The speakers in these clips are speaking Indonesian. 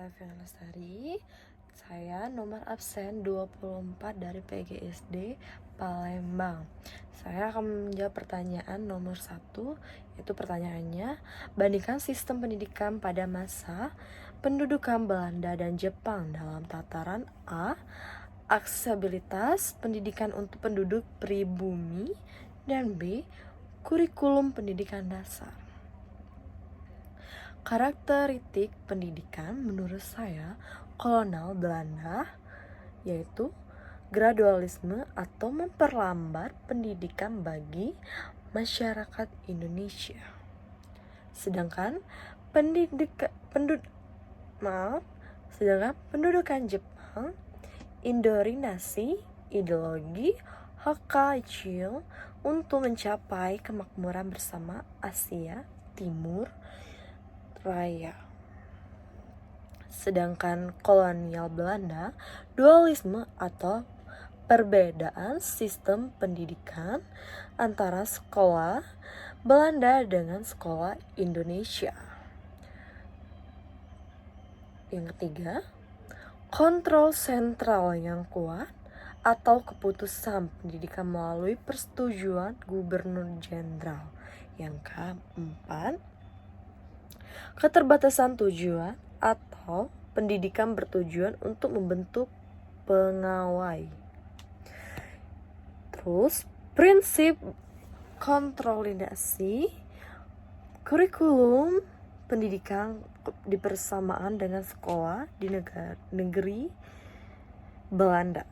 saya Fiona Lestari. Saya nomor absen 24 dari PGSD Palembang. Saya akan menjawab pertanyaan nomor 1, yaitu pertanyaannya, bandingkan sistem pendidikan pada masa pendudukan Belanda dan Jepang dalam tataran A. Aksesibilitas pendidikan untuk penduduk pribumi, dan B. Kurikulum pendidikan dasar. Karakteristik pendidikan menurut saya kolonial Belanda yaitu gradualisme atau memperlambat pendidikan bagi masyarakat Indonesia. Sedangkan pendudukan Jepang indoktrinasi ideologi Hokkaido untuk mencapai kemakmuran bersama Asia Timur Raya. Sedangkan kolonial Belanda dualisme atau perbedaan sistem pendidikan antara sekolah Belanda dengan sekolah Indonesia. Yang ketiga, kontrol sentral yang kuat atau keputusan pendidikan melalui persetujuan gubernur jenderal. Yang keempat, keterbatasan tujuan atau pendidikan bertujuan untuk membentuk pengawai. Terus, prinsip kontrolinasi kurikulum pendidikan dipersamaan dengan sekolah di negeri Belanda.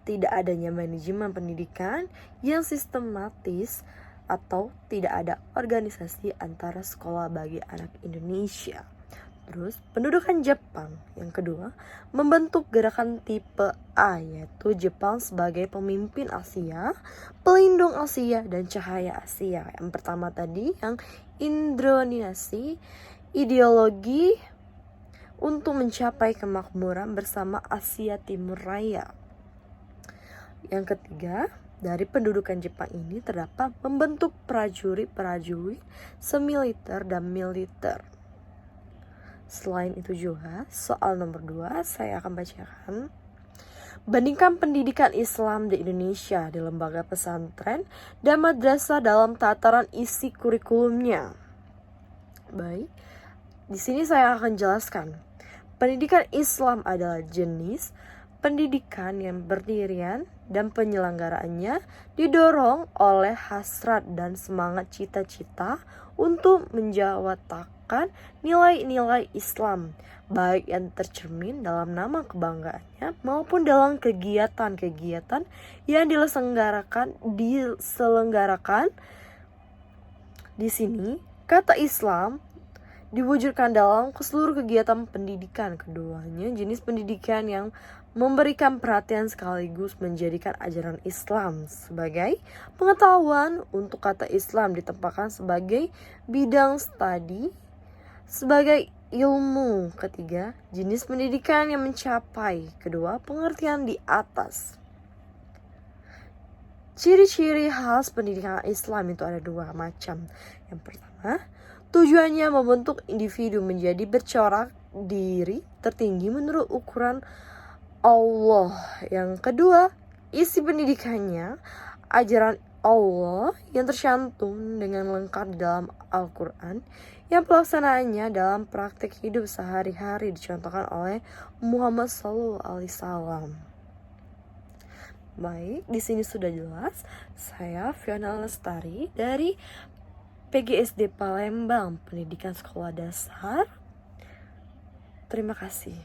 Tidak adanya manajemen pendidikan yang sistematis atau tidak ada organisasi antara sekolah bagi anak Indonesia. Terus, pendudukan Jepang yang kedua membentuk gerakan tipe A, yaitu Jepang sebagai pemimpin Asia, pelindung Asia, dan cahaya Asia. Yang pertama tadi yang indoktrinasi ideologi untuk mencapai kemakmuran bersama Asia Timur Raya. Yang ketiga, dari pendudukan Jepang ini terdapat membentuk prajurit-prajurit semiliter dan militer. Selain itu juga, soal nomor 2 saya akan bacakan. Bandingkan pendidikan Islam di Indonesia di lembaga pesantren dan madrasah dalam tataran isi kurikulumnya. Baik, di sini saya akan jelaskan. Pendidikan Islam adalah jenis pendidikan yang berdirian dan penyelenggaraannya didorong oleh hasrat dan semangat cita-cita untuk menjawatakan nilai-nilai Islam, baik yang tercermin dalam nama kebanggaannya maupun dalam kegiatan-kegiatan yang diselenggarakan. Di sini, kata Islam diwujudkan dalam seluruh kegiatan pendidikan. Keduanya jenis pendidikan yang memberikan perhatian sekaligus menjadikan ajaran Islam sebagai pengetahuan. Untuk kata Islam ditempatkan sebagai bidang studi, sebagai ilmu. Ketiga, jenis pendidikan yang mencapai kedua pengertian di atas. Ciri-ciri khas pendidikan Islam itu ada 2 macam. Yang pertama, tujuannya membentuk individu menjadi bercorak diri tertinggi menurut ukuran Allah. Yang kedua, isi pendidikannya ajaran Allah yang tercantum dengan lengkap di dalam Al-Quran, yang pelaksanaannya dalam praktik hidup sehari-hari dicontohkan oleh Muhammad SAW. Baik, di sini sudah jelas. Saya Fiona Lestari dari PGSD Palembang, Pendidikan Sekolah Dasar. Terima kasih.